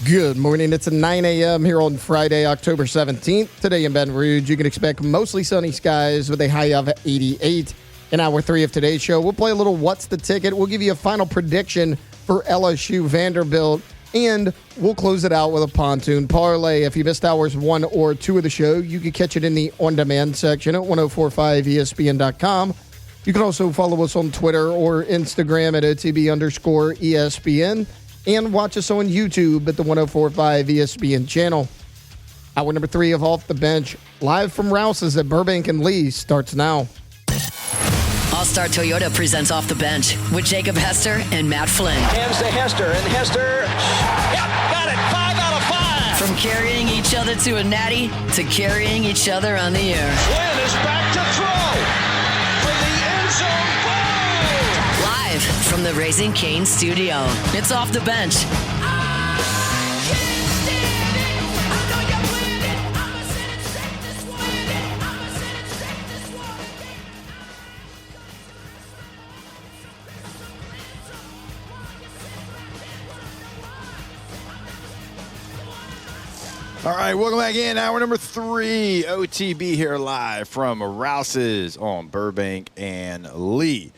Good morning. It's 9 a.m. here on Friday, October 17th. Today in Baton Rouge, you can expect mostly sunny skies with a high of 88. In hour 3 of today's show, we'll play a little What's the Ticket? We'll give you a final prediction for LSU-Vanderbilt, and we'll close it out with a Pontoon Parlay. If you missed hours 1 or 2 of the show, you can catch it in the on-demand section at 1045ESPN.com. You can also follow us on Twitter or Instagram at OTB_ESPN. And watch us on YouTube at the 1045 ESPN channel. Hour number 3 of Off the Bench, live from Rouse's at Burbank and Lee, starts now. All-Star Toyota presents Off the Bench with Jacob Hester and Matt Flynn. Hands to Hester, and Hester, yep, got it, 5 out of 5. From carrying each other to a natty to carrying each other on the air. Flynn is back to throw for the end zone. Live from the Raising Cane studio, it's Off the Bench. All right, welcome back in. Hour number 3, OTB here live from Rouse's on Burbank and Lee.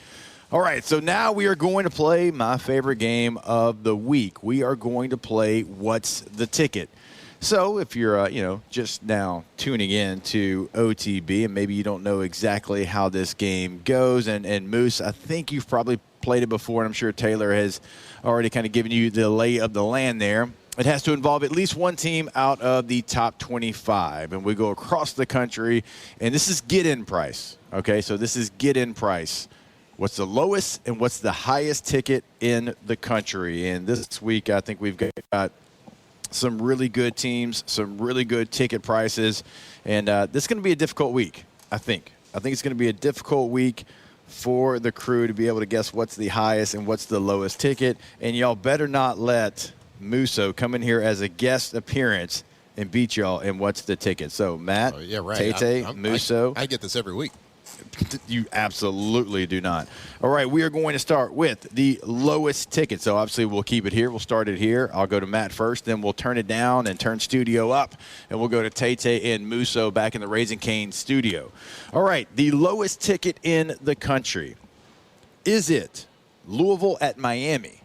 All right, so now we are going to play my favorite game of the week. We are going to play What's the Ticket? So if you're, just now tuning in to OTB and maybe you don't know exactly how this game goes, and Moose, I think you've probably played it before, and I'm sure Taylor has already kind of given you the lay of the land there. It has to involve at least one team out of the top 25, and we go across the country, and this is get-in price, okay? So this is get-in price. What's the lowest and what's the highest ticket in the country? And this week, I think we've got some really good teams, some really good ticket prices, and this is going to be a difficult week, I think. I think it's going to be a difficult week for the crew to be able to guess what's the highest and what's the lowest ticket, and y'all better not let Musso come in here as a guest appearance and beat y'all in what's the ticket. So, Matt, yeah, right. Tate, Musso. I get this every week. You absolutely do not. All right, we are going to start with the lowest ticket. So, obviously, we'll keep it here. We'll start it here. I'll go to Matt first, then we'll turn it down and turn studio up, and we'll go to Tate and Musso back in the Raising Cane studio. All right, the lowest ticket in the country. Is it Louisville at Miami?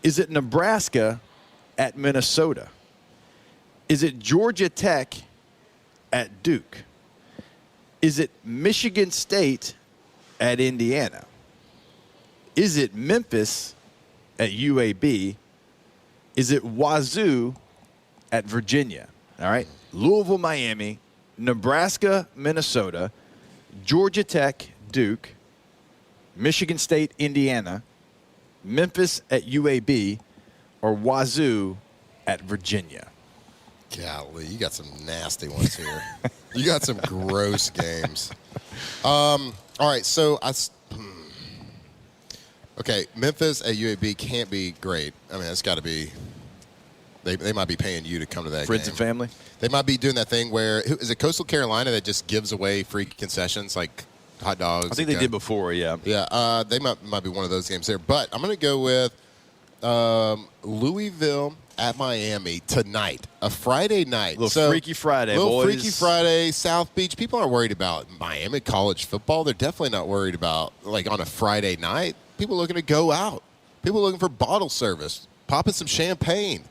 Is it Nebraska at Minnesota? Is it Georgia Tech at Duke? Is it Michigan State at Indiana? Is it Memphis at UAB? Is it Wazoo at Virginia? All right. Louisville, Miami, Nebraska, Minnesota, Georgia Tech, Duke, Michigan State, Indiana, Memphis at UAB, or Wazoo at Virginia? Golly, you got some nasty ones here. You got some gross games. All right, so okay, Memphis at UAB can't be great. I mean, it's got to be. They might be paying you to come to that Friends game. and family? They might be doing that thing where, is it Coastal Carolina that just gives away free concessions like hot dogs? I think they did before, yeah. Yeah, they might be one of those games there. But I'm going to go with Louisville at Miami tonight, a Friday night. Freaky Friday, boys. Freaky Friday, South Beach. People aren't worried about Miami college football. They're definitely not worried about, like, on a Friday night. People looking to go out. People looking for bottle service, popping some champagne,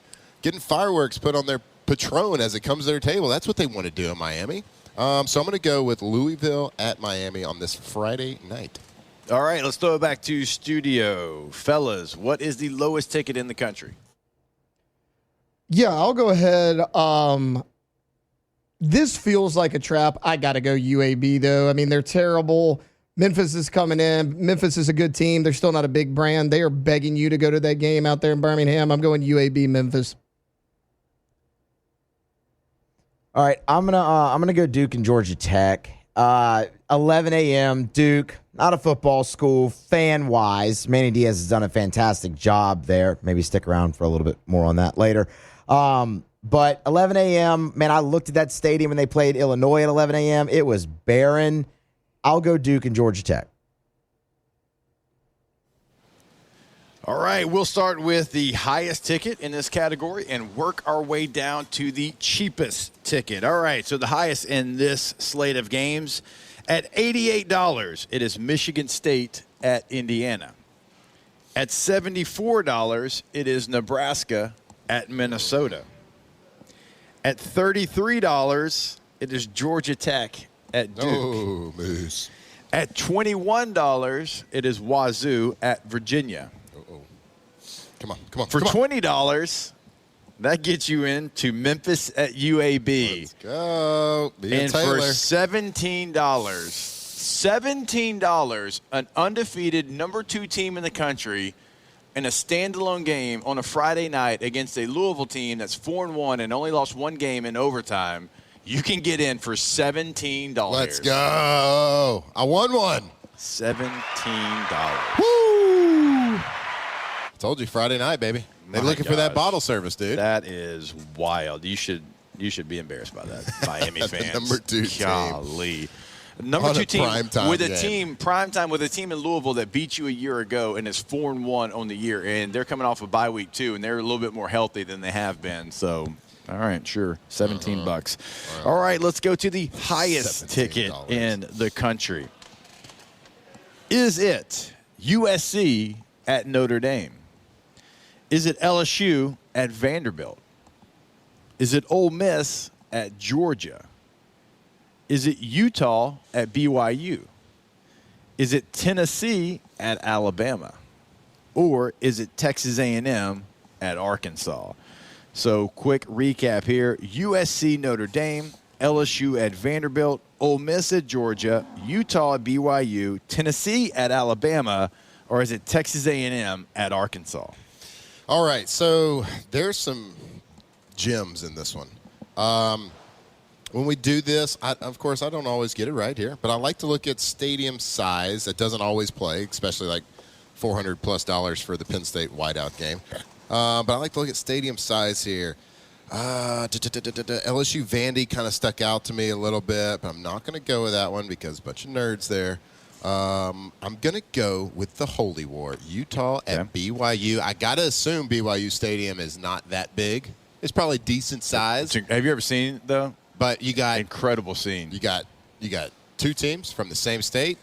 getting fireworks put on their Patron as it comes to their table. That's what they want to do in Miami. So I'm going to go with Louisville at Miami on this Friday night. All right, let's throw it back to studio. Fellas, what is the lowest ticket in the country? Yeah, I'll go ahead. This feels like a trap. I got to go UAB, though. I mean, they're terrible. Memphis is coming in. Memphis is a good team. They're still not a big brand. They are begging you to go to that game out there in Birmingham. I'm going UAB Memphis. All right, I'm gonna go Duke and Georgia Tech. 11 a.m. Duke, not a football school. Fan-wise, Manny Diaz has done a fantastic job there. Maybe stick around for a little bit more on that later. But 11 a.m., man, I looked at that stadium when they played Illinois at 11 a.m. It was barren. I'll go Duke and Georgia Tech. All right, we'll start with the highest ticket in this category and work our way down to the cheapest ticket. All right, so the highest in this slate of games at $88, it is Michigan State at Indiana. At $74, it is Nebraska at Minnesota. At $33, it is Georgia Tech at Duke. Oh, Moose. At $21, it is Wazoo at Virginia. Come on. For $20, that gets you into Memphis at UAB. Let's go. And Taylor. for $17, an undefeated number 2 team in the country in a standalone game on a Friday night against a Louisville team that's 4-1 and only lost one game in overtime, you can get in for $17. Let's go. I won one. $17. Woo! Told you Friday night, baby. They're looking for that gosh. bottle service, dude. That is wild. You should be embarrassed by that, Miami fans. Number 2 team. Golly. Number On 2 a team primetime with a game. primetime with a team in Louisville that beat you a year ago and is 4-1 on the year, and they're coming off a bye week too, and they're a little bit more healthy than they have been. So, all right, sure, $17. All right, let's go to the highest ticket in the country. Is it USC at Notre Dame? Is it LSU at Vanderbilt? Is it Ole Miss at Georgia? Is it Utah at BYU? Is it Tennessee at Alabama? Or is it Texas A&M at Arkansas? So quick recap here. USC, Notre Dame, LSU at Vanderbilt, Ole Miss at Georgia, Utah at BYU, Tennessee at Alabama, or is it Texas A&M at Arkansas? All right, so there's some gems in this one. When we do this, of course, I don't always get it right here, but I like to look at stadium size. It doesn't always play, especially like $400+ for the Penn State whiteout game. But I like to look at stadium size here. LSU-Vandy kind of stuck out to me a little bit, but I'm not going to go with that one because a bunch of nerds there. I'm going to go with the Holy War, Utah at BYU. I got to assume BYU Stadium is not that big. It's probably decent size. Have you ever seen it, though? But you got incredible scene. You got 2 teams from the same state.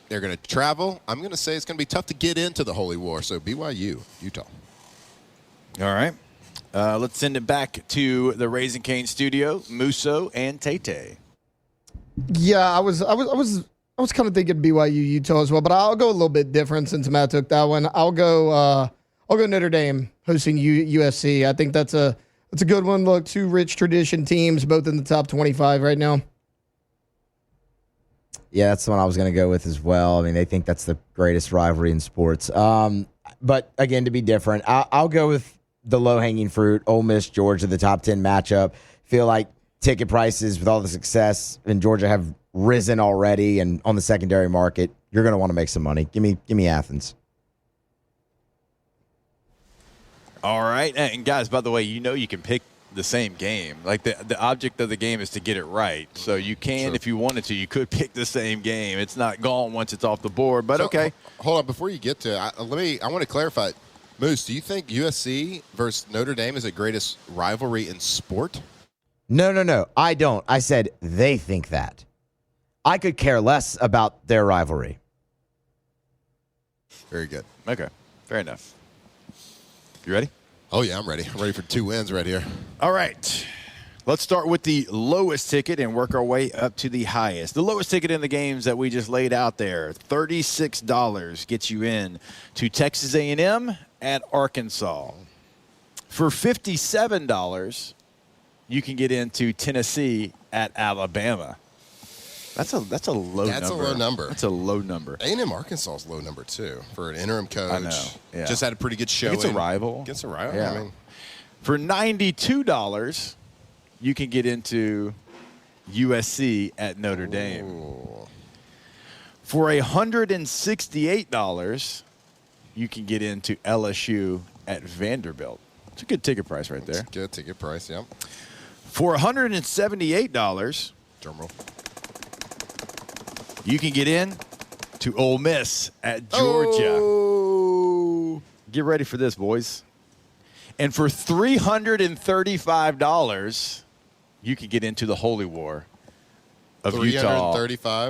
They're going to travel. I'm going to say it's going to be tough to get into the Holy War. So BYU, Utah. All right. Let's send it back to the Raising Cane studio, Musso and Tate. Yeah, I was kind of thinking BYU Utah as well, but I'll go a little bit different since Matt took that one. I'll go Notre Dame hosting USC. I think that's a good one. Look, 2 rich tradition teams, both in the top 25 right now. Yeah, that's the one I was going to go with as well. I mean, they think that's the greatest rivalry in sports. But again, to be different, I'll go with the low-hanging fruit, Ole Miss, Georgia, the top 10 matchup. Feel like ticket prices with all the success in Georgia have risen already, and on the secondary market, you're going to want to make some money. Give me Athens. All right. And guys, by the way, you can pick the same game. Like the object of the game is to get it right. So you can, if you wanted to, you could pick the same game. It's not gone once it's off the board, but okay. Hold on. Before you get to it, I want to clarify. Moose, do you think USC versus Notre Dame is the greatest rivalry in sport? No. I don't. I said they think that. I could care less about their rivalry. Very good. Okay. Fair enough. You ready? Oh, yeah, I'm ready. I'm ready for 2 wins right here. All right. Let's start with the lowest ticket and work our way up to the highest. The lowest ticket in the games that we just laid out there, $36 gets you in to Texas A&M at Arkansas. For $57, you can get into Tennessee at Alabama. That's a low number. That's a low number. That's a low number. A&M Arkansas is low number, too, for an interim coach. I know. Yeah. Just had a pretty good showing. It's a rival. It's a rival. Yeah. I mean, for $92, you can get into USC at Notre Dame. ooh. For $168, you can get into LSU at Vanderbilt. It's a good ticket price right there. That's good ticket price, yeah. For $178, Drum roll. you can get in to Ole Miss at Georgia. Oh, get ready for this, boys. And for $335, you can get into the holy war of Utah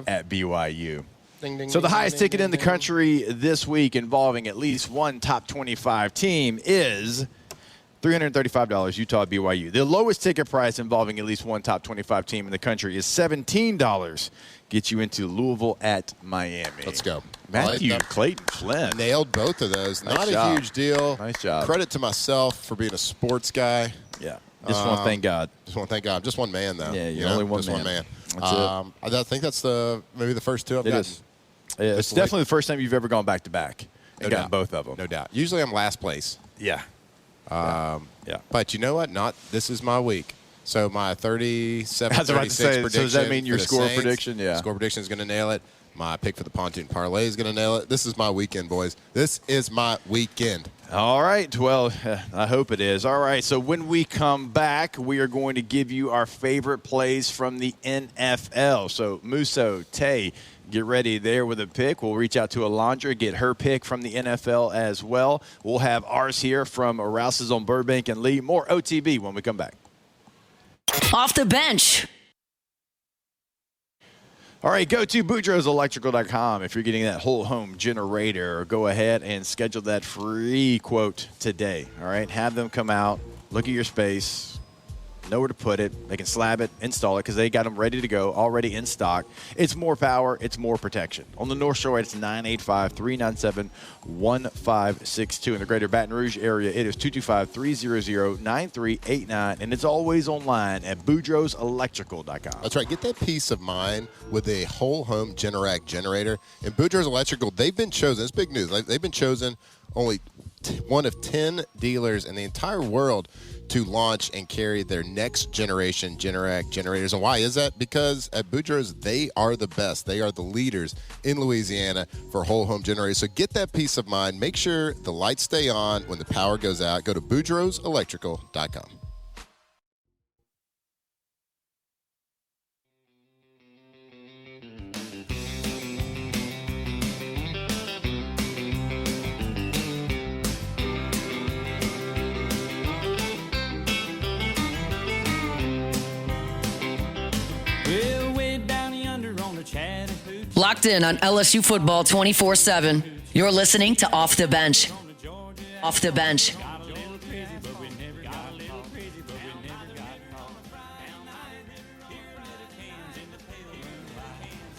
at BYU. Ding, ding, So the ding, highest ding, ticket ding, in the ding. country this week involving at least one top 25 team is $335 Utah at BYU. The lowest ticket price involving at least one top 25 team in the country is $17. Get you into Louisville at Miami. Let's go. Matthew, I like that. Clayton, Flynn. Nailed both of those. Nice Not job. a huge deal. Nice job. Credit to myself for being a sports guy. Yeah. Just want to thank God. Just want to thank God. I'm just one man, though. Yeah, you're You know? only one just man. one man. That's I think that's maybe the first two I've It gotten. is. Yeah, it's This definitely the first time you've ever gone back-to-back and No gotten doubt. both of them. No doubt. Usually I'm last place. Yeah. Yeah. But you know what? This is my week. So my 37, I was about to 36 say, so prediction does that mean for your the score Saints, prediction? Yeah. Score prediction is going to nail it. My pick for the Pontoon Parlay is going to nail it. This is my weekend, boys. This is my weekend. All right. Well, I hope it is. All right. So when we come back, we are going to give you our favorite plays from the NFL. So Musso, Tay, get ready there with a pick. We'll reach out to Alondra, get her pick from the NFL as well. We'll have ours here from Rouse's on Burbank and Lee. More OTB when we come back. Off the bench. All right, go to boudreauxelectrical.com if you're getting that whole home generator. Go ahead and schedule that free quote today. All right, have them come out, look at your space, know where to put it. They can slab it, install it, because they got them ready to go, already in stock. It's more power, it's more protection. On the North Shore, it's 985-397-1562. In the greater Baton Rouge area, it is 225-300-9389. And it's always online at boudreauxelectrical.com. That's right. Get that peace of mind with a whole home Generac generator. And Boudreaux's Electrical, they've been chosen. It's big news. They've been chosen only one of 10 dealers in the entire world to launch and carry their next generation Generac generators. And why is that? Because at Boudreaux's, they are the best. They are the leaders in Louisiana for whole home generators. So get that peace of mind. Make sure the lights stay on when the power goes out. Go to boudreauxelectrical.com. Locked in on LSU football 24/7. You're listening to Off the Bench. Off the Bench.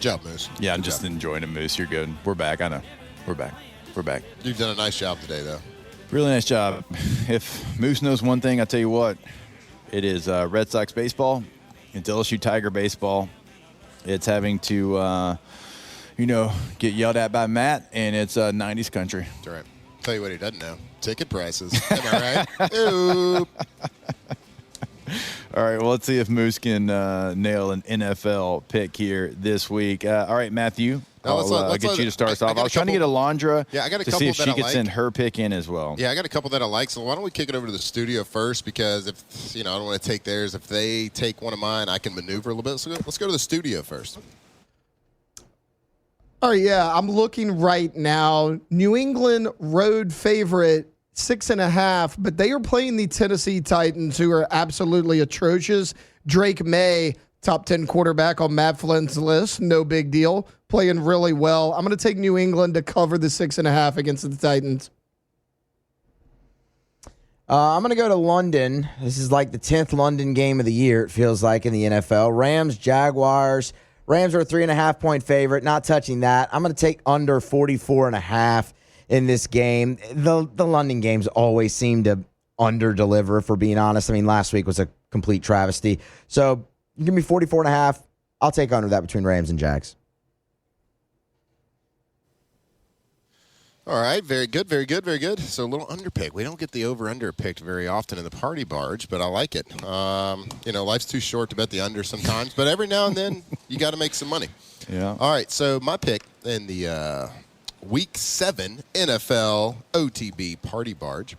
Job, Moose. Yeah, I'm Good just job. enjoying it, Moose. You're good. We're back. I know. We're back. We're back. You've done a nice job today, though. Really nice job. If Moose knows one thing, I'll tell you what. It is Red Sox baseball. It's LSU Tiger baseball. It's having to, get yelled at by Matt, and it's 90s country. That's right. Tell you what he doesn't know. Ticket prices. Am I right? Oop. All right, well, let's see if Moose can nail an NFL pick here this week. All right, Matthew, Now, I'll get you to start us off. I was trying to get Alondra Yeah, I got a to couple see if that she I could like. send her pick in as well. Yeah, I got a couple that I like. So why don't we kick it over to the studio first? Because if I don't want to take theirs. If they take one of mine, I can maneuver a little bit. So let's go to the studio first. Oh, yeah. I'm looking right now. New England road favorite, 6.5, but they are playing the Tennessee Titans, who are absolutely atrocious. Drake May, top 10 quarterback on Matt Flynn's list. No big deal. Playing really well. I'm going to take New England to cover the 6.5 against the Titans. I'm going to go to London. This is like the 10th London game of the year, it feels like, in the NFL. Rams, Jaguars. Rams are a 3.5-point favorite. Not touching that. I'm going to take under 44.5 in this game. The London games always seem to under-deliver, if we're being honest. I mean, last week was a complete travesty. So give me 44.5. I'll take under that between Rams and Jags. All right, very good, very good, very good. So a little underpick. We don't get the over-under picked very often in the party barge, but I like it. Life's too short to bet the under sometimes, but every now and then you got to make some money. Yeah. All right, so my pick in the Week 7 NFL OTB party barge.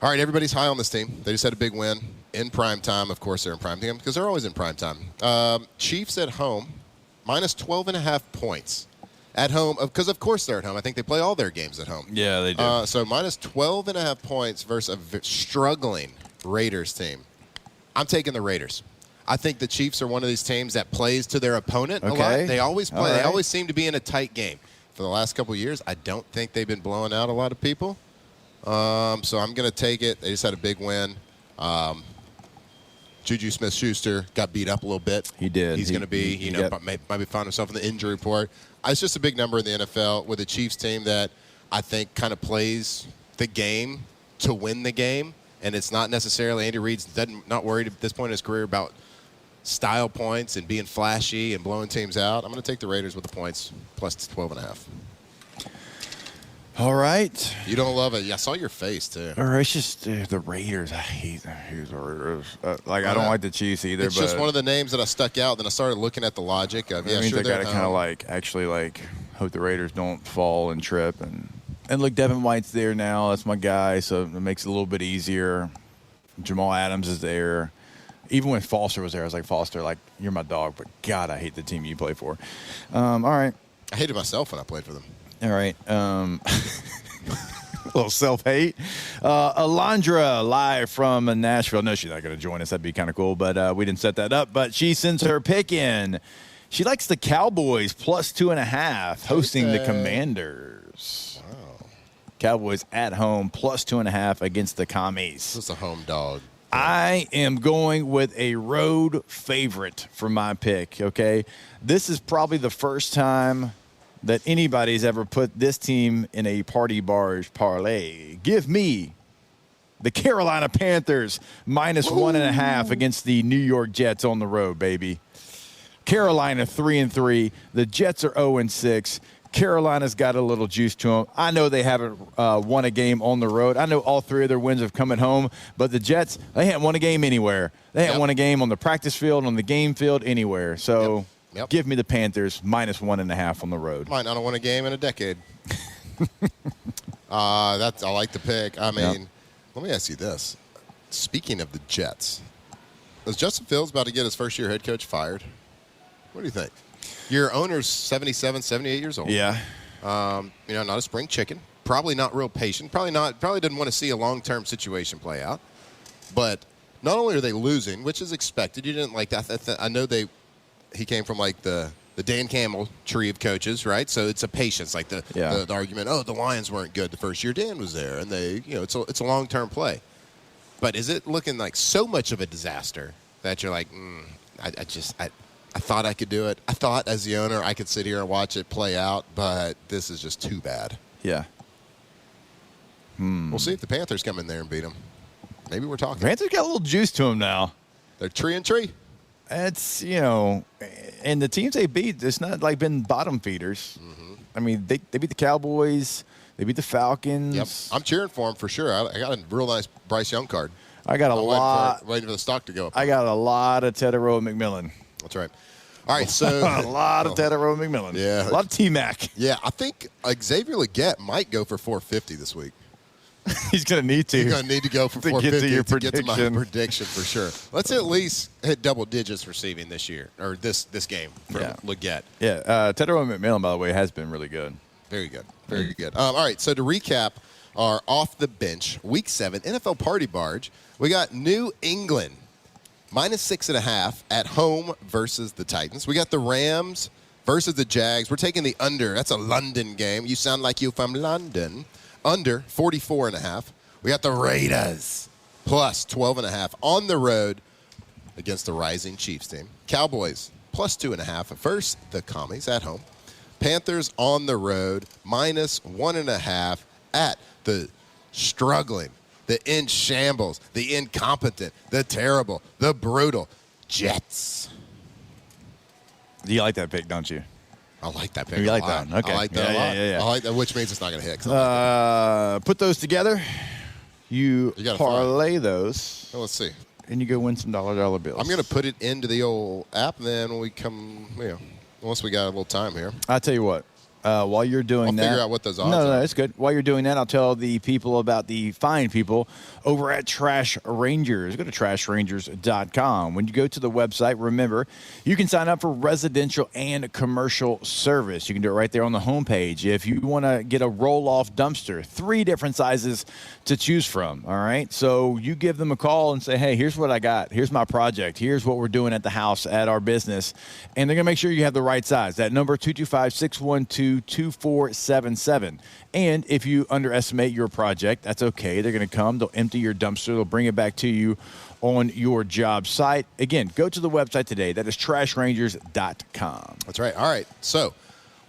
All right, everybody's high on this team. They just had a big win in prime time. Of course, they're in prime time because they're always in prime time. Chiefs at home, minus 12.5 points at home, because of course they're at home. I think they play all their games at home. Yeah, they do. So minus 12.5 points versus a struggling Raiders team. I'm taking the Raiders. I think the Chiefs are one of these teams that plays to their opponent a lot. They always play. All right. They always seem to be in a tight game. For the last couple of years, I don't think they've been blowing out a lot of people. So I'm going to take it. They just had a big win. Juju Smith-Schuster got beat up a little bit. He did. He's going to be, maybe find himself in the injury report. It's just a big number in the NFL with a Chiefs team that I think kind of plays the game to win the game. And it's not necessarily Andy Reid's not worried at this point in his career about style points and being flashy and blowing teams out. I'm going to take the Raiders with the points plus 12.5. All right. You don't love it. Yeah, I saw your face, too. Or it's just the Raiders. I hate the Raiders. I don't like the Chiefs either. It's just one of the names that I stuck out. Then I started looking at the logic of, I got to kind of hope the Raiders don't fall and trip. And look, Devin White's there now. That's my guy, so it makes it a little bit easier. Jamal Adams is there. Even when Foster was there, I was like, Foster, you're my dog, but God, I hate the team you play for. All right. I hated myself when I played for them. All right. A little self-hate. Alondra, live from Nashville. No, she's not going to join us. That'd be kind of cool, but we didn't set that up. But she sends her pick in. She likes the Cowboys plus 2.5, hosting the Commanders. Wow. Cowboys at home plus 2.5 against the Commies. This is a home dog. I am going with a road favorite for my pick, okay? This is probably the first time that anybody's ever put this team in a party barge parlay. Give me the Carolina Panthers minus 1.5 against the New York Jets on the road, baby. Carolina 3-3. The Jets are 0-6. Carolina's got a little juice to them. I know they haven't won a game on the road. I know all three of their wins have come at home, but the Jets, they haven't won a game anywhere. They haven't won a game on the practice field, on the game field, anywhere. So give me the Panthers minus 1.5 on the road. Might not have won a game in a decade. I like the pick. I mean, let me ask you this. Speaking of the Jets, is Justin Fields about to get his first-year head coach fired? What do you think? Your owner's 77, 78 years old. Yeah. Not a spring chicken. Probably not real patient. Probably didn't want to see a long-term situation play out. But not only are they losing, which is expected. You didn't like that. I know he came from the Dan Campbell tree of coaches, right? So it's a patience, the argument. Oh, the Lions weren't good the first year Dan was there, and it's a long-term play. But is it looking like so much of a disaster that you're like, I thought I could do it. I thought as the owner I could sit here and watch it play out, but this is just too bad. Yeah. We'll see if the Panthers come in there and beat them. Maybe we're talking. Panthers got a little juice to them now. They're tree and tree. It's, and the teams they beat, it's not been bottom feeders. Mm-hmm. I mean, they beat the Cowboys. They beat the Falcons. Yep. I'm cheering for them for sure. I got a real nice Bryce Young card. I got waiting for the stock to go up. I got a lot of Tedero McMillan. That's right. All right, so a lot of Tedero McMillan. Yeah, a lot of T-Mac. Yeah, I think Xavier Legette might go for 450 this week. He's going to need to. He's going to need to go for 450 to get to my prediction for sure. Let's at least hit double digits receiving this year or this game for Legette. Yeah, Tedero McMillan, by the way, has been really good. Very good. Very good. All right, so to recap our off the bench Week 7 NFL Party Barge, we got New England minus 6.5 at home versus the Titans. We got the Rams versus the Jags. We're taking the under. That's a London game. You sound like you're from London. Under 44.5. We got the Raiders plus 12.5 on the road against the rising Chiefs team. Cowboys plus 2.5 versus the Commies at home. Panthers on the road minus 1.5 at the struggling, the in shambles, the incompetent, the terrible, the brutal Jets. You like that pick, don't you? I like that pick. You like that? Okay. I like that a lot. Yeah. I like that, which means it's not going to hit. Put those together. You parlay those. Well, let's see. And you go win some dollar bills. I'm going to put it into the old app, and then when we come, once we got a little time here. I'll tell you what. while you're doing that. I'll figure out what those odds No, are. it's good. While you're doing that, I'll tell the people about the fine people over at Trash Rangers. Go to trashrangers.com. When you go to the website, remember, you can sign up for residential and commercial service. You can do it right there on the homepage. If you want to get a roll-off dumpster, 3 different sizes to choose from, all right? So you give them a call and say, hey, here's what I got. Here's my project. Here's what we're doing at the house, at our business. And they're going to make sure you have the right size. That number, 225-612-2477. And if you underestimate your project, that's okay. They're going to come. They'll empty your dumpster. They'll bring it back to you on your job site. Again, go to the website today. That is trashrangers.com. That's right. All right. So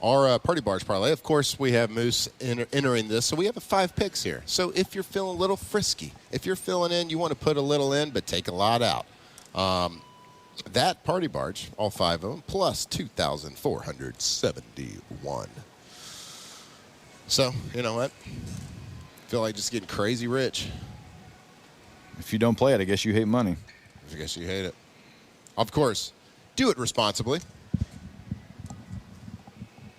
our Party Barge Parlay, of course, we have Moose entering this. So we have 5 picks here. So if you're feeling a little frisky, if you're filling in, you want to put a little in but take a lot out. That Party Barge, all 5 of them, plus 2,471. So, you know what? Feel like just getting crazy rich. If you don't play it, I guess you hate money. I guess you hate it. Of course, do it responsibly.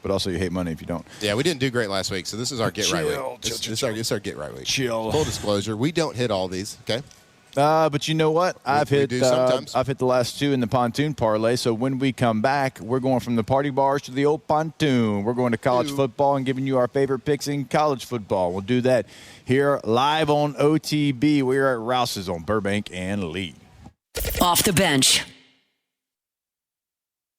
But also you hate money if you don't. Yeah, we didn't do great last week, so this is our get right week. This is our get right week. Chill. Full disclosure, we don't hit all these, okay? But you know what? I've hit the last 2 in the Pontoon Parlay. So when we come back, we're going from the Party Bars to the old Pontoon. We're going to college football and giving you our favorite picks in college football. We'll do that here live on OTB. We're at Rouse's on Burbank and Lee. Off the bench.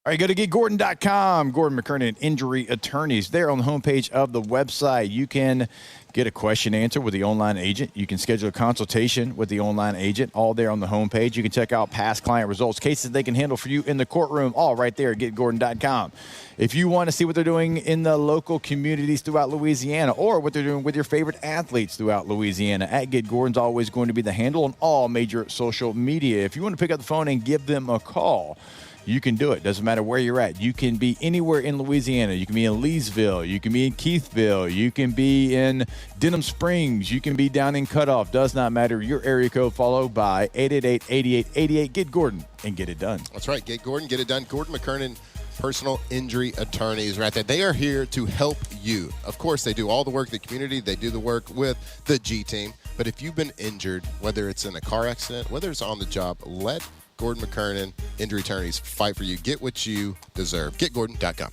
All right, go to getgordon.com. Gordon McKernan, Injury Attorneys. There on the homepage of the website, you can get a question answered with the online agent. You can schedule a consultation with the online agent, all there on the homepage. You can check out past client results, cases they can handle for you in the courtroom, all right there at getgordon.com. If you want to see what they're doing in the local communities throughout Louisiana or what they're doing with your favorite athletes throughout Louisiana, at Get Gordon's always going to be the handle on all major social media. If you want to pick up the phone and give them a call, you can do it. Doesn't matter where you're at. You can be anywhere in Louisiana. You can be in Leesville. You can be in Keithville. You can be in Denham Springs. You can be down in Cutoff. Does not matter. Your area code followed by 888-8888. Get Gordon and get it done. That's right. Get Gordon, get it done. Gordon McKernan, Personal Injury Attorneys right there. They are here to help you. Of course, they do all the work in the community. They do the work with the G team. But if you've been injured, whether it's in a car accident, whether it's on the job, let Gordon McKernan, Injury Attorneys, fight for you. Get what you deserve. GetGordon.com.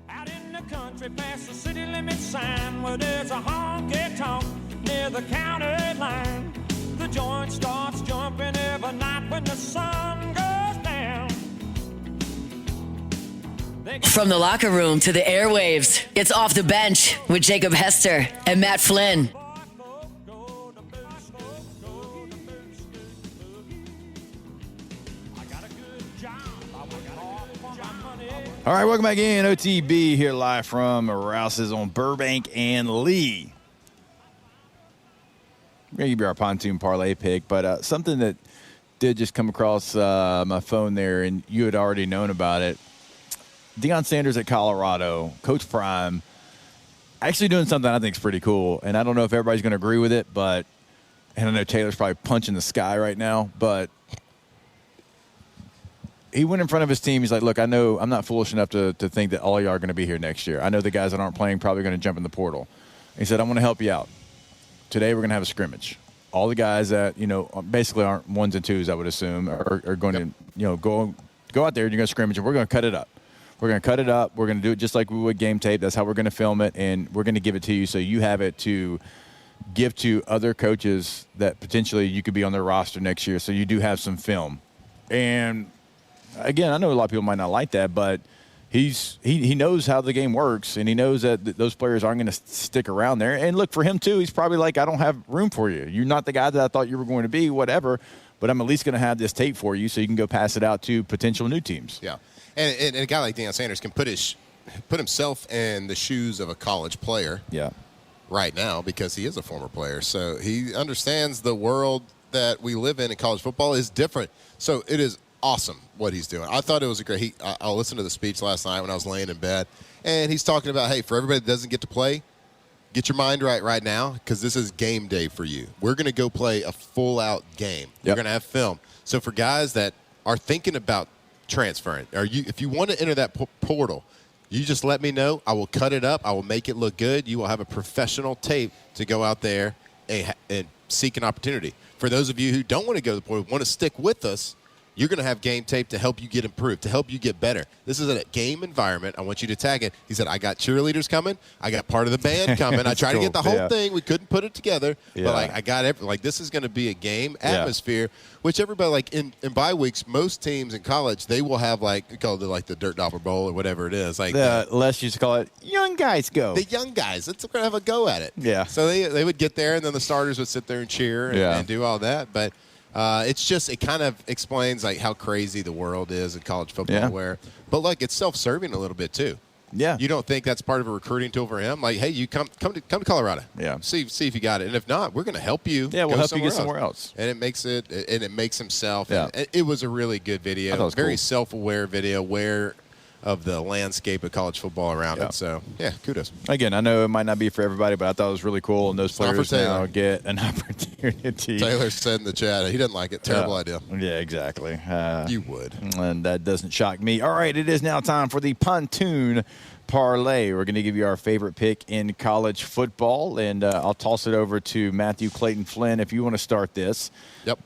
Out in the country, past the city limit sign, where there's a honky-tonk near the county line. The joint starts jumping every night when the sun goes down. From the locker room to the airwaves, it's Off the Bench with Jacob Hester and Matt Flynn. All right, welcome back in. OTB here live from Rouse's on Burbank and Lee. We're going to give you our Pontoon Parlay pick, but something that did just come across my phone there, and you had already known about it. Deion Sanders at Colorado, Coach Prime, actually doing something I think is pretty cool. And I don't know if everybody's going to agree with it, but, and I know Taylor's probably punching the sky right now, but he went in front of his team. He's like, look, I know I'm not foolish enough to think that all y'all are going to be here next year. I know the guys that aren't playing probably going to jump in the portal. He said, I'm going to help you out. Today we're going to have a scrimmage. All the guys that, basically aren't ones and twos, I would assume, are going to, go out there and you're going to scrimmage, and we're going to cut it up. We're going to cut it up. We're going to do it just like we would game tape. That's how we're going to film it, and we're going to give it to you so you have it to give to other coaches that potentially you could be on their roster next year, so you do have some film. And again, I know a lot of people might not like that, but he knows how the game works, and he knows that those players aren't going to stick around there. And look, for him too, he's probably like, I don't have room for you. You're not the guy that I thought you were going to be, whatever, but I'm at least going to have this tape for you so you can go pass it out to potential new teams. Yeah, and a guy like Deion Sanders can put himself in the shoes of a college player. Yeah. Right now, because he is a former player, so he understands the world that we live in college football is different. So it is awesome what he's doing. I thought it was a great. I listened to the speech last night when I was laying in bed, and he's talking about, hey, for everybody that doesn't get to play, get your mind right now, because this is game day for you. We're going to go play a full-out game. We're going to have film. So for guys that are thinking about transferring. If you want to enter that portal, you just let me know. I will cut it up. I will make it look good. You will have a professional tape to go out there and seek an opportunity. For those of you who don't want to go to the portal, want to stick with us, you're going to have game tape to help you get improved, to help you get better. This is a game environment. I want you to tag it. He said, I got cheerleaders coming. I got part of the band coming. I tried to get the whole thing. We couldn't put it together. But, I got this is going to be a game atmosphere, which everybody, in bye weeks, most teams in college, they will have, we call it, the Dirt Doppler Bowl or whatever it is. Les used to call it Young Guys Go. The young guys. Let's have a go at it. Yeah. So they would get there, and then the starters would sit there and cheer and do all that. But it kind of explains how crazy the world is in college football. But it's self-serving a little bit too. Yeah, you don't think that's part of a recruiting tool for him? Hey, you come to Colorado. Yeah, see if you got it, and if not, we're going to help you. Yeah, we'll help you get somewhere else. And it makes himself. Yeah, it was a really good video. I thought it was very cool. Self-aware video, aware of the landscape of college football around it. So, kudos. Again, I know it might not be for everybody, but I thought it was really cool, and those players now get an opportunity. Taylor said in the chat he doesn't like it. Terrible idea. Yeah, exactly. You would. And that doesn't shock me. All right, it is now time for the Pontoon Parlay. We're going to give you our favorite pick in college football, and I'll toss it over to Matthew Clayton Flynn. If you want to start this,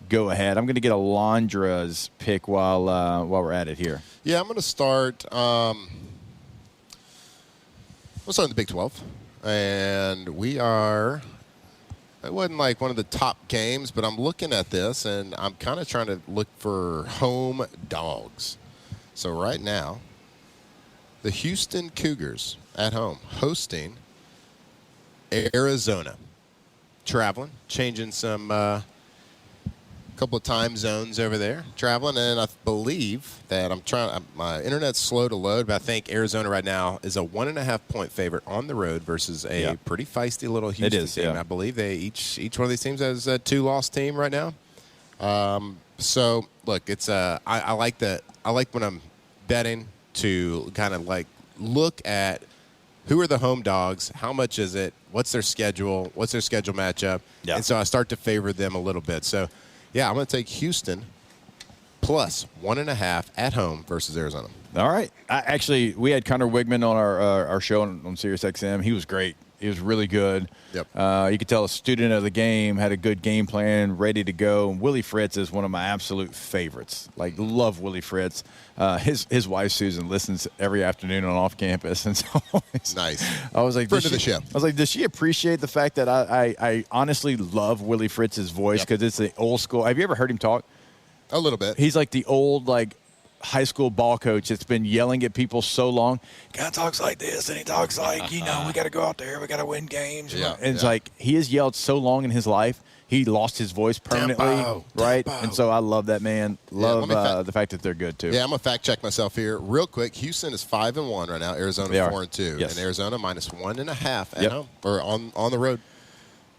go ahead. I'm going to get Alondra's pick while we're at it here. Yeah, I'm going to start. We'll start in the Big 12, and we are. It wasn't one of the top games, but I'm looking at this, and I'm kind of trying to look for home dogs. So right now, the Houston Cougars at home hosting Arizona. Traveling, changing some couple of time zones over there, traveling, and I believe that my internet's slow to load, but I think Arizona right now is a 1.5-point favorite on the road versus a pretty feisty little Houston team. I believe each one of these teams has a 2-loss team right now. So look, it's I like when I'm betting to kind of look at who are the home dogs, how much is it, what's their schedule matchup, and so I start to favor them a little bit. So. Yeah, I'm going to take Houston plus 1.5 at home versus Arizona. All right. Actually, we had Connor Wigman on our show on SiriusXM. He was great. He was really good. Yep. You could tell a student of the game, had a good game plan, ready to go. And Willie Fritz is one of my absolute favorites. Love Willie Fritz. His wife, Susan, listens every afternoon on off campus. And so nice. I was like, friend of the show. I was like, does she appreciate the fact that I honestly love Willie Fritz's voice because it's the old school. Have you ever heard him talk? A little bit. He's like the old, high school ball coach that's been yelling at people so long. Kind of talks like this, and he talks like, we got to go out there, we got to win games. Yeah, and it's he has yelled so long in his life, he lost his voice permanently, right? Tempo. And so I love that man. Love the fact that they're good too. Yeah, I'm gonna fact check myself here real quick. Houston is 5-1 right now. Arizona 4-2, yes. and Arizona minus 1.5 at home or on the road.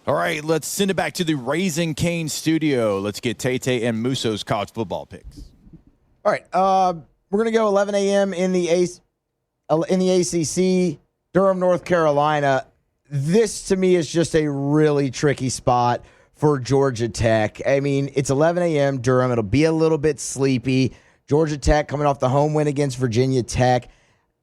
All right, let's send it back to the Raising Cane studio. Let's get Tay and Muso's college football picks. All right, we're going to go 11 a.m. in the ACC, Durham, North Carolina. This, to me, is just a really tricky spot for Georgia Tech. I mean, it's 11 a.m. Durham. It'll be a little bit sleepy. Georgia Tech coming off the home win against Virginia Tech.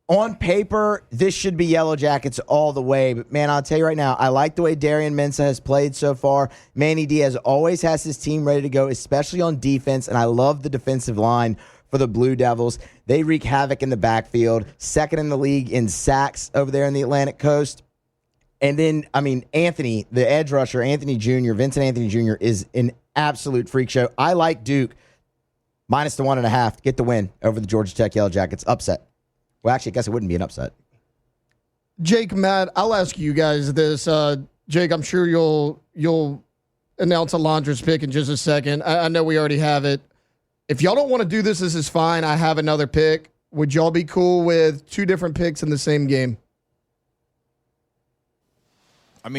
On paper, this should be Yellow Jackets all the way. But, man, I'll tell you right now, I like the way Darian Mensah has played so far. Manny Diaz always has his team ready to go, especially on defense, and I love the defensive line for the Blue Devils. They wreak havoc in the backfield, second in the league in sacks over there in the Atlantic Coast. And then, Anthony, the edge rusher, Vincent Anthony Jr. is an absolute freak show. I like Duke minus the 1.5 to get the win over the Georgia Tech Yellow Jackets. Upset. Well, actually, I guess it wouldn't be an upset. Jake, Matt, I'll ask you guys this. Jake, I'm sure you'll announce Alondra's pick in just a second. I know we already have it. If y'all don't want to do this is fine. I have another pick. Would y'all be cool with 2 different picks in the same game? How are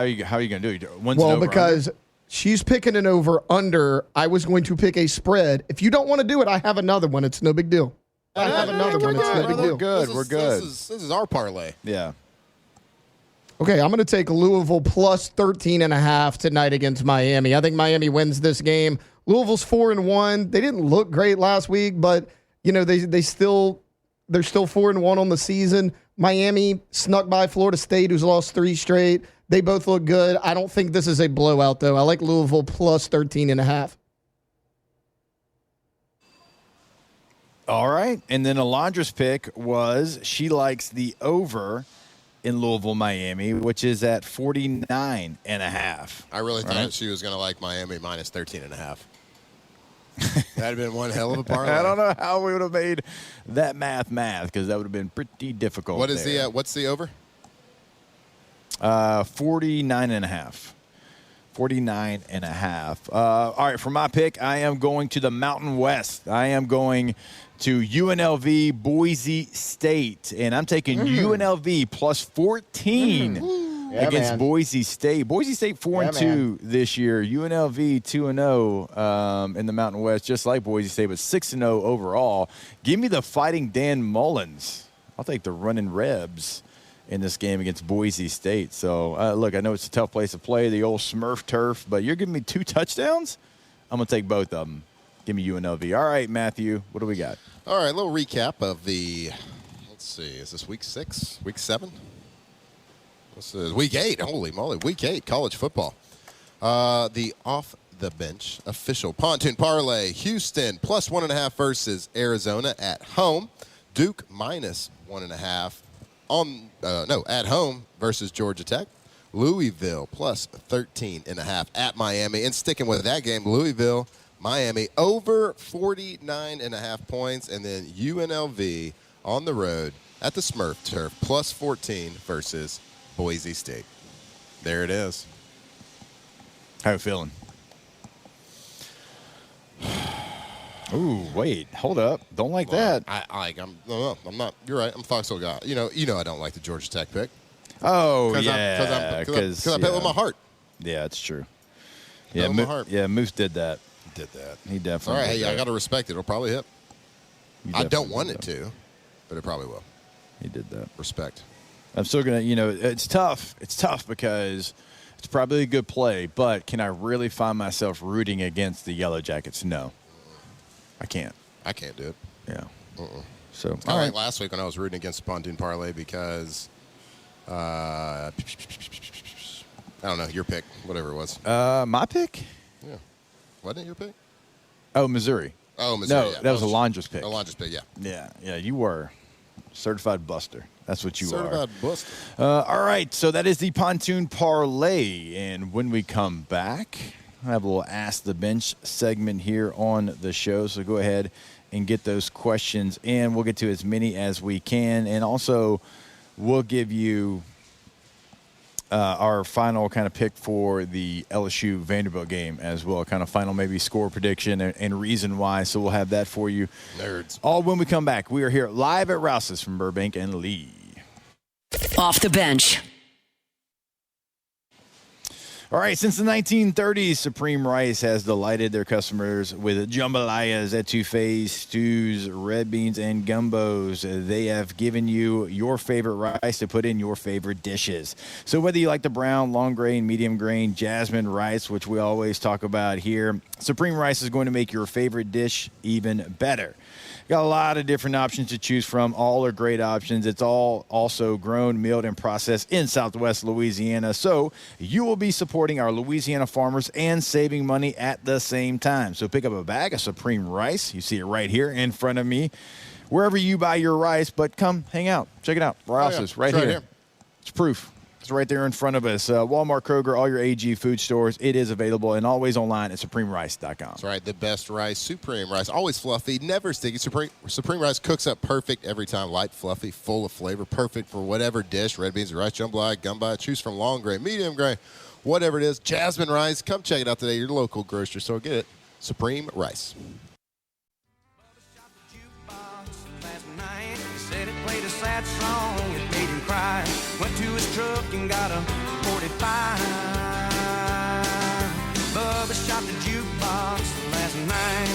you going to do it? One's well, because she's picking an over-under. I was going to pick a spread. If you don't want to do it, I have another one. It's no big deal. I have another one. It's no big deal. We're good. This is our parlay. Yeah. Okay, I'm going to take Louisville plus 13.5 tonight against Miami. I think Miami wins this game. Louisville's 4-1. They didn't look great last week, but they're still 4-1 on the season. Miami snuck by Florida State, who's lost 3 straight. They both look good. I don't think this is a blowout, though. I like Louisville plus 13.5. All right. And then Alondra's pick was she likes the over in Louisville, Miami, which is at 49.5. I really thought she was going to like Miami minus 13.5. That'd have been one hell of a parlay. I don't know how we would have made that math because that would have been pretty difficult. What is what's the over? 49.5. 49.5. All right, for my pick, I am going to the Mountain West. I am going to UNLV Boise State, and I'm taking UNLV plus 14 against Boise State. Boise State 4-2 this year. UNLV 2-0 in the Mountain West, just like Boise State, but 6-0 overall. Give me the Fighting Dan Mullins. I'll take the Running Rebs in this game against Boise State. So, look, I know it's a tough place to play, the old Smurf turf, but you're giving me 2 touchdowns? I'm going to take both of them. Give me UNLV. All right, Matthew, what do we got? All right, a little recap of let's see, is this week 6? Week 7? This is week 8. Holy moly, week 8, college football. The off-the-bench official Pontoon Parlay, Houston plus 1.5 versus Arizona at home. Duke minus 1.5 at home versus Georgia Tech. Louisville plus 13.5 at Miami. And sticking with that game, Louisville, Miami over 49.5 points. And then UNLV on the road at the Smurf turf plus 14 versus Boise State. There it is. How you feeling? Ooh, wait, hold up! Don't like that. I'm not. You're right. I'm a Foxhole guy. You know, I don't like the Georgia Tech pick. Oh, because I bet with my heart. Yeah, it's true. Yeah, with my heart. Yeah, Moose did that. He definitely. All right, did hey, that. I got to respect it. It'll probably hit. I don't want it to, but it probably will. He did that. Respect. I'm still gonna. It's tough. It's tough because it's probably a good play, but can I really find myself rooting against the Yellow Jackets? No. I can't. I can't do it. Yeah. So, it's kind of like last week when I was rooting against the Pontoon Parlay because, I don't know, your pick, whatever it was. My pick? Yeah. Wasn't it your pick? Oh, Missouri. Oh, Missouri. No, yeah. that was Alondra's pick. Alondra's pick, yeah. Yeah, you were. Certified buster. That's what you are. Certified buster. All right, so that is the Pontoon Parlay. And when we come back, I have a little Ask the Bench segment here on the show. So go ahead and get those questions in. We'll get to as many as we can. And also, we'll give you our final kind of pick for the LSU-Vanderbilt game as well. Kind of final maybe score prediction and reason why. So we'll have that for you. Nerds. All when we come back. We are here live at Rouse's from Burbank and Lee. Off the bench. All right, since the 1930s, Supreme Rice has delighted their customers with jambalayas, etouffees, stews, red beans, and gumbos. They have given you your favorite rice to put in your favorite dishes. So whether you like the brown, long grain, medium grain, jasmine rice, which we always talk about here, Supreme Rice is going to make your favorite dish even better. Got a lot of different options to choose from. All are great options. It's all also grown, milled, and processed in Southwest Louisiana. So you will be supporting our Louisiana farmers and saving money at the same time. So pick up a bag of Supreme Rice. You see it right here in front of me. Wherever you buy your rice, but come hang out. Check it out. Rouse's right here. It's proof. It's right there in front of us. Walmart, Kroger, all your AG food stores. It is available and always online at supremerice.com. That's right. The best rice, Supreme Rice. Always fluffy, never sticky. Supreme Rice cooks up perfect every time. Light, fluffy, full of flavor. Perfect for whatever dish. Red beans, rice, jambalaya, gumbo. Choose from long grain, medium grain, whatever it is. Jasmine Rice. Come check it out today. Your local grocery store. Get it. Supreme Rice. Said it played a sad song, it made him cry. Went to his truck and got a 45. Bubba shot the jukebox last night.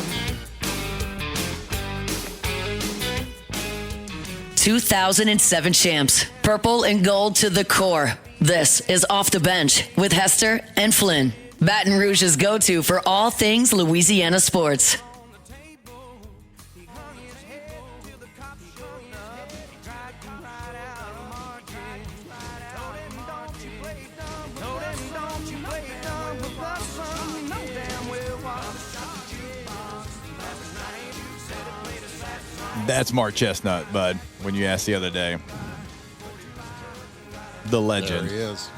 2007 champs, purple and gold to the core. This is Off the Bench with Hester and Flynn. Baton Rouge's go-to for all things Louisiana sports. That's Mark Chestnut, bud, when you asked the other day. The legend. There he is.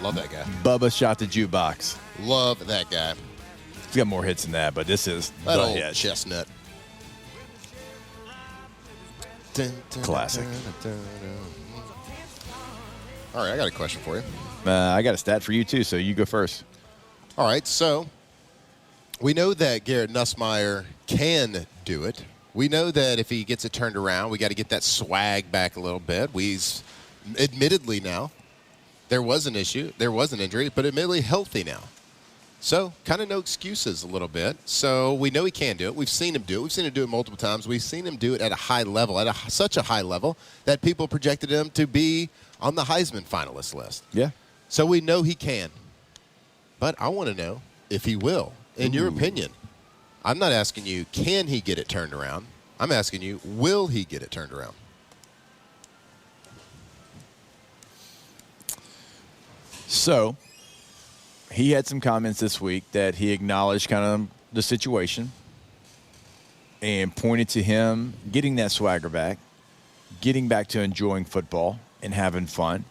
Love that guy. Bubba Shot the Jukebox. Love that guy. He's got more hits than that, but this is That the old hit. Chestnut. Classic. All right, I got a question for you. I got a stat for you, too, so you go first. All right, so we know that Garrett Nussmeier can do it. We know that if he gets it turned around, we got to get that swag back a little bit. Admittedly now, there was an issue, there was an injury, but admittedly healthy now. So kind of no excuses a little bit. So we know he can do it. We've seen him do it. We've seen him do it multiple times. We've seen him do it at a high level, such a high level that people projected him to be on the Heisman finalist list. Yeah. So we know he can. But I want to know if he will, in your opinion. I'm not asking you, can he get it turned around? I'm asking you, will he get it turned around? So, he had some comments this week that he acknowledged kind of the situation and pointed to him getting that swagger back, getting back to enjoying football and having fun.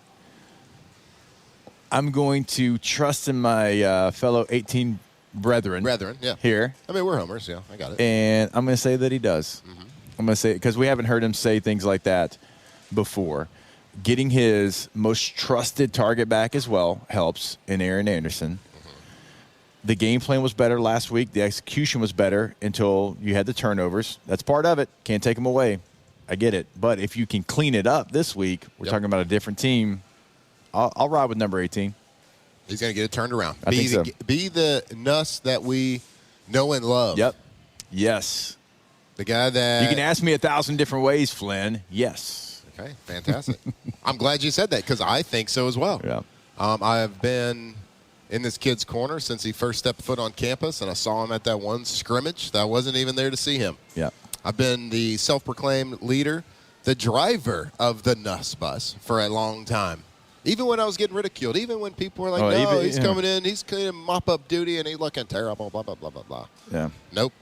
I'm going to trust in my fellow 18 brethren Yeah. here. I mean, we're homers, yeah. I got it. And I'm going to say that he does. I'm going to say, because we haven't heard him say things like that before. Getting his most trusted target back as well helps in Aaron Anderson. The game plan was better last week. The execution was better until you had the turnovers. That's part of it. Can't take them away. I get it. But if you can clean it up this week, we're talking about a different team. I'll ride with number 18. He's going to get it turned around. I think so. Be the Nuss that we know and love. Yep. Yes. The guy that... You can ask me 1,000 different ways, Flynn. Yes. Okay, fantastic. I'm glad you said that because I think so as well. Yeah. I've been in this kid's corner since he first stepped foot on campus, and I saw him at that one scrimmage that I wasn't even there to see him. Yeah. I've been the self-proclaimed leader, the driver of the Nuss bus for a long time. Even when I was getting ridiculed, even when people were like, he's coming in, he's going to mop up duty, and he's looking terrible, blah, blah, blah, blah, blah. Yeah. Nope.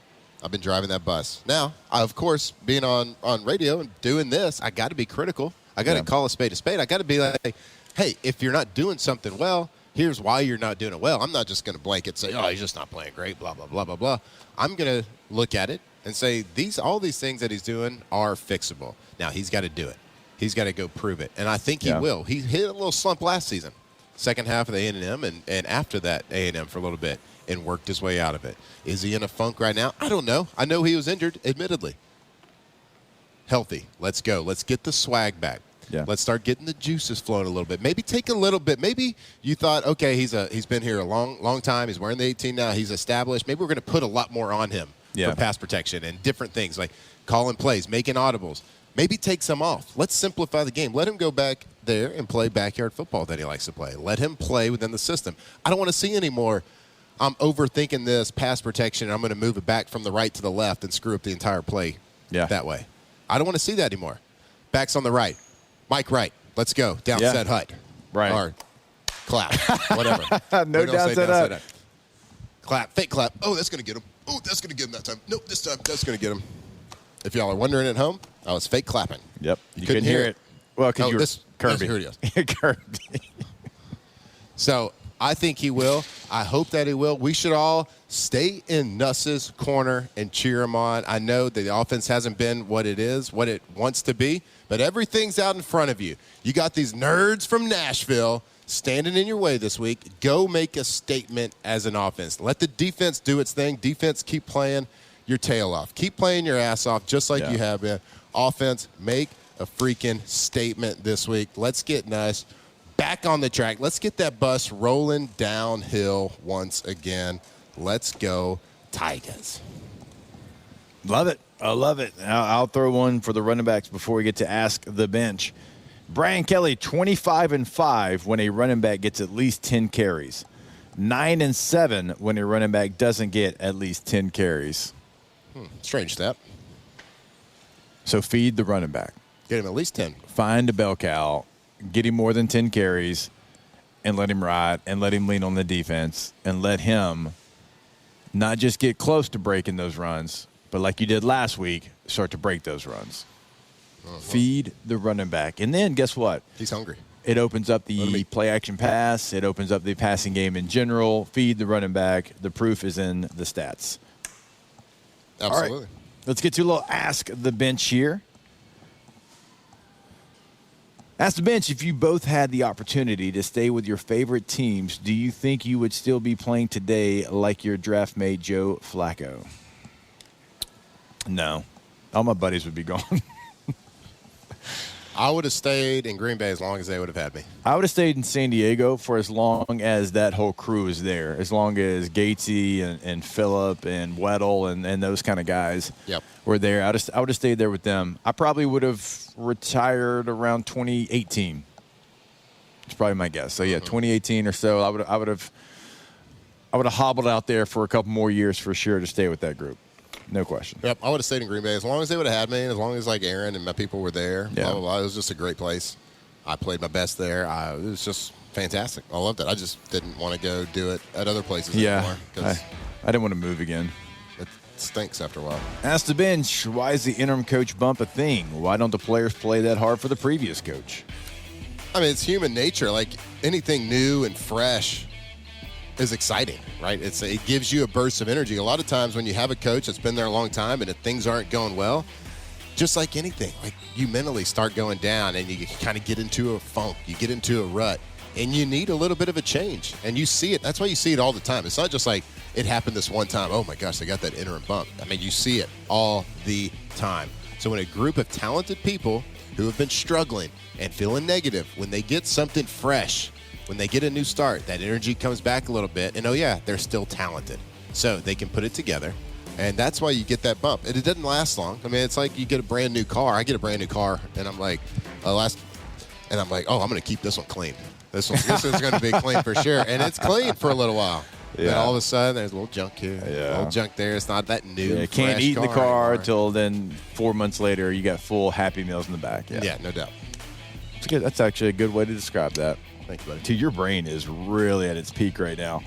I've been driving that bus. Now, of course, being on radio and doing this, I got to be critical. I got to call a spade a spade. I got to be like, hey, if you're not doing something well, here's why you're not doing it well. I'm not just going to blanket say, oh, he's just not playing great, blah, blah, blah, blah, blah. I'm going to look at it and say all these things that he's doing are fixable. Now, he's got to do it. He's got to go prove it. And I think he will. He hit a little slump last season, second half of the A&M, and after that A&M for a little bit, and worked his way out of it. Is he in a funk right now? I don't know. I know he was injured, admittedly. Healthy. Let's go. Let's get the swag back. Yeah. Let's start getting the juices flowing a little bit. Maybe take a little bit. Maybe you thought, okay, he's been here a long time. He's wearing the 18 now. He's established. Maybe we're going to put a lot more on him for pass protection and different things like calling plays, making audibles. Maybe take some off. Let's simplify the game. Let him go back there and play backyard football that he likes to play. Let him play within the system. I don't want to see any more. I'm overthinking this pass protection. I'm going to move it back from the right to the left and screw up the entire play that way. I don't want to see that anymore. Back's on the right. Mike right. Let's go. Downset hut. Right. Or clap. Whatever. No downset hut. Clap. Fake clap. Oh, that's going to get him. Oh, that's going to get him that time. Nope, this time that's going to get him. If y'all are wondering at home, I was fake clapping. Yep. You couldn't hear it. Well, because you were Kirby. Here he is. Kirby. So I think he will. I hope that he will. We should all stay in Nuss's corner and cheer him on. I know that the offense hasn't been what it is, what it wants to be, but everything's out in front of you. You got these nerds from Nashville standing in your way this week. Go make a statement as an offense. Let the defense do its thing. Defense, keep playing your tail off. Keep playing your ass off just like you have been. Offense, make a freaking statement this week. Let's get Nuss back on the track. Let's get that bus rolling downhill once again. Let's go, Tigers. Love it. I love it. I'll throw one for the running backs before we get to Ask the Bench. Brian Kelly, 25-5 when a running back gets at least 10 carries. 9-7 when a running back doesn't get at least 10 carries. Strange step. So feed the running back. Get him at least 10. Find a bell cow, get him more than 10 carries, and let him ride and let him lean on the defense and let him not just get close to breaking those runs, but like you did last week, start to break those runs. Feed the running back. And then guess what? He's hungry. It opens up the play-action pass. It opens up the passing game in general. Feed the running back. The proof is in the stats. Absolutely. All right, let's get to a little Ask the Bench here. Ask the Bench, if you both had the opportunity to stay with your favorite teams, do you think you would still be playing today like your draft mate Joe Flacco? No. All my buddies would be gone. I would have stayed in Green Bay as long as they would have had me. I would have stayed in San Diego for as long as that whole crew is there, as long as Gatesy and Phillip and Weddle and those kind of guys were there. I would have stayed there with them. I probably would have retired around 2018. It's probably my guess. So, 2018 or so, I would have hobbled out there for a couple more years for sure to stay with that group. No question. Yep, I would have stayed in Green Bay as long as they would have had me, and as long as like Aaron and my people were there. Yeah. Blah, blah, blah. It was just a great place. I played my best there. It was just fantastic. I loved it. I just didn't want to go do it at other places anymore. I didn't want to move again. It stinks after a while. Ask the Bench, why is the interim coach bump a thing? Why don't the players play that hard for the previous coach? I mean, it's human nature. Like anything new and fresh is exciting, right? It gives you a burst of energy. A lot of times when you have a coach that's been there a long time and if things aren't going well, just like anything, like you mentally start going down and you kind of get into a funk, you get into a rut, and you need a little bit of a change. And you see it. That's why you see it all the time. It's not just like it happened this one time. Oh my gosh, they got that interim bump. I mean, you see it all the time. So when a group of talented people who have been struggling and feeling negative, when they get something fresh, when they get a new start, that energy comes back a little bit, and they're still talented. So they can put it together, and that's why you get that bump. And it doesn't last long. I mean, it's like you get a brand new car. I get a brand new car, and I'm like, oh, I'm going to keep this one clean. This is going to be clean for sure, and it's clean for a little while. Yeah. And all of a sudden, there's a little junk here, a little junk there. It's not that new. You can't eat in the car until then. 4 months later, you got full Happy Meals in the back. Yeah, no doubt. That's actually a good way to describe that. Thank you, buddy. To your brain is really at its peak right now.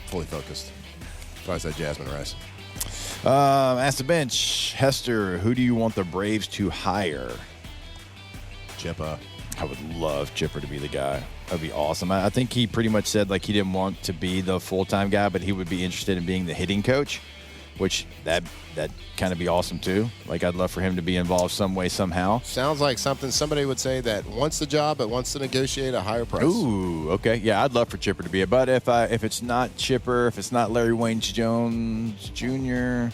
Fully focused. That's why I said Jasmine Rice. Ask the Bench, Hester, who do you want the Braves to hire? Chipper. I would love Chipper to be the guy. That'd be awesome. I think he pretty much said like he didn't want to be the full-time guy, but he would be interested in being the hitting coach, which that kind of be awesome too. Like I'd love for him to be involved some way, somehow. Sounds like something somebody would say that wants the job but wants to negotiate a higher price. Ooh, okay. Yeah, I'd love for Chipper to be it. But if it's not Chipper, if it's not Larry Wayne Jones Jr.,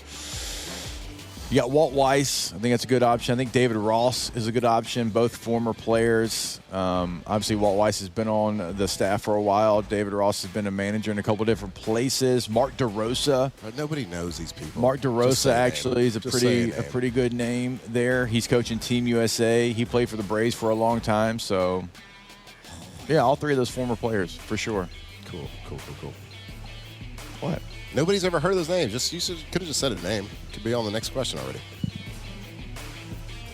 you got Walt Weiss. I think that's a good option. I think David Ross is a good option. Both former players. Obviously, Walt Weiss has been on the staff for a while. David Ross has been a manager in a couple different places. Mark DeRosa. But nobody knows these people. Mark DeRosa actually is a pretty good name there. He's coaching Team USA. He played for the Braves for a long time. So, yeah, all three of those former players for sure. Cool. What? Nobody's ever heard of those names. You could have just said a name. Could be on the next question already.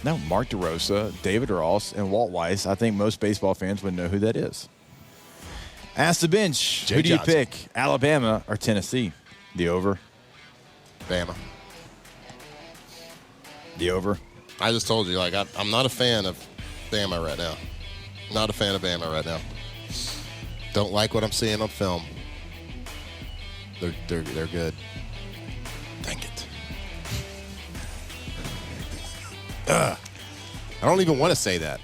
No, Mark DeRosa, David Ross, and Walt Weiss. I think most baseball fans would know who that is. Ask the Bench. Who do you pick, Alabama or Tennessee? The over. Bama. The over. I just told you, like, I'm not a fan of Bama right now. Not a fan of Bama right now. Don't like what I'm seeing on film. They're good. Dang it. I don't even want to say that.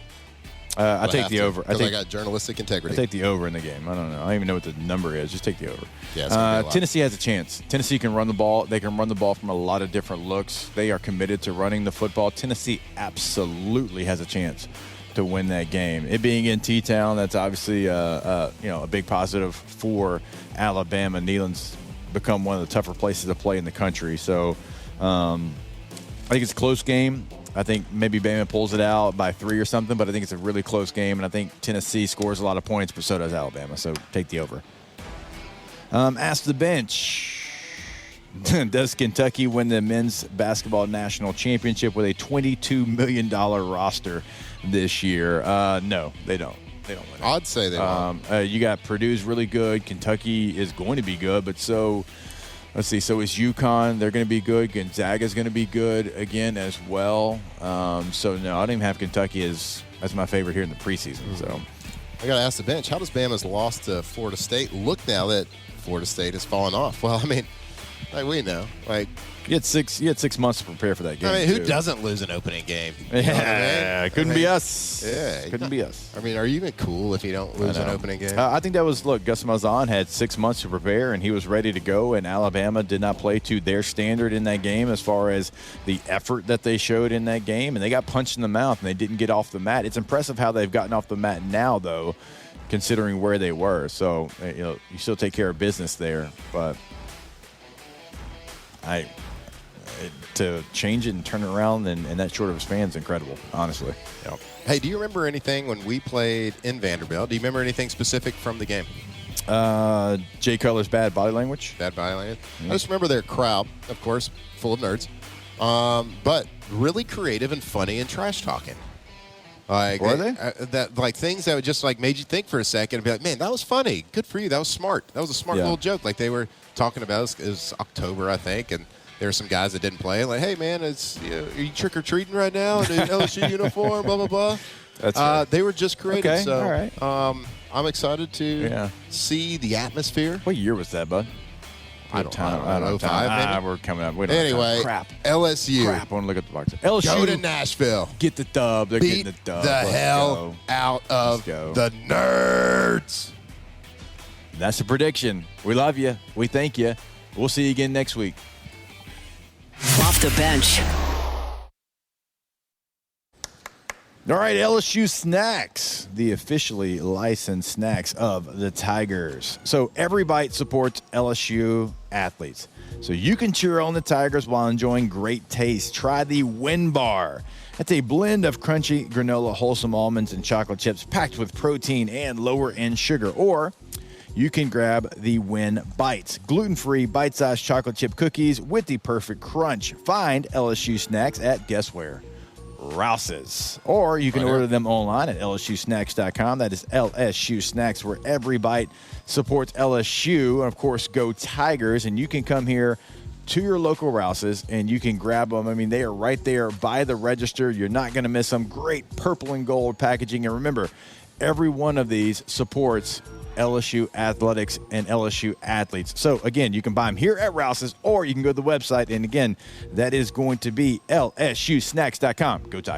I take the over. I got journalistic integrity. I take the over in the game. I don't know. I don't even know what the number is. Just take the over. Yeah, Tennessee has a chance. Tennessee can run the ball. They can run the ball from a lot of different looks. They are committed to running the football. Tennessee absolutely has a chance to win that game. It being in T-Town, that's obviously a big positive for Alabama. Neyland's become one of the tougher places to play in the country. So I think it's a close game. I think maybe Bama pulls it out by 3 or something, but I think it's a really close game, and I think Tennessee scores a lot of points, but so does Alabama. So take the over. Ask the bench. Does Kentucky win the men's basketball national championship with a $22 million roster this year? No, they don't. They don't win it. I'd say they don't. You got Purdue's really good. Kentucky is going to be good, but so let's see. So is UConn. They're going to be good. Gonzaga's going to be good again as well. So no, I don't even have Kentucky as my favorite here in the preseason. So I got to ask the bench, how does Bama's loss to Florida State look now that Florida State has fallen off? Well, I mean, like we know, like you had 6 months to prepare for that game. I mean, who too. doesn't lose an opening game? You know Yeah, what I mean? couldn't be us. Yeah, couldn't be us. I mean, are you even cool if you don't lose an opening game? I think that was, look, Gus Malzahn had 6 months to prepare, and he was ready to go, and Alabama did not play to their standard in that game as far as the effort that they showed in that game, and they got punched in the mouth, and they didn't get off the mat. It's impressive how they've gotten off the mat now, though, considering where they were. So, you still take care of business there, but to change it and turn it around in that short of a span is incredible, honestly. Yep. Hey, do you remember anything when we played in Vanderbilt? Do you remember anything specific from the game? Jay Cutler's bad body language. Bad body language. I just remember their crowd, of course, full of nerds, but really creative and funny and trash talking. Like, were they? That like things that would just like made you think for a second and be like, man, that was funny. Good for you. That was smart. That was a smart little joke. Like they were talking about it was October, I think, and there were some guys that didn't play. Like, hey man, are you trick or treating right now in an LSU uniform? Blah blah blah. That's right. They were just creative. Okay, so all right. I'm excited to see the atmosphere. What year was that, bud? I don't know. 05 maybe? We're coming up. We don't Anyway, have time. LSU. Crap. I want to look at the box. LSU. Go to Nashville. Get the dub. They're Beat getting the dub. the Let's hell go. out of go. the nerds. That's the prediction. We love you. We thank you. We'll see you again next week. Off the bench. All right, LSU Snacks, the officially licensed snacks of the Tigers. So every bite supports LSU athletes. So you can cheer on the Tigers while enjoying great taste. Try the Win Bar. That's a blend of crunchy granola, wholesome almonds, and chocolate chips packed with protein and lower-end sugar. Or you can grab the Win Bites, gluten-free bite-sized chocolate chip cookies with the perfect crunch. Find LSU Snacks at guess where? Rouse's. Or you can order them online at lsusnacks.com. That is LSU Snacks, where every bite supports LSU. And, of course, go Tigers. And you can come here to your local Rouse's and you can grab them. I mean, they are right there by the register. You're not going to miss them. Great purple and gold packaging. And remember, every one of these supports LSU athletics and LSU athletes. So, again, you can buy them here at Rouse's, or you can go to the website. And, again, that is going to be lsusnacks.com. Go Tigers.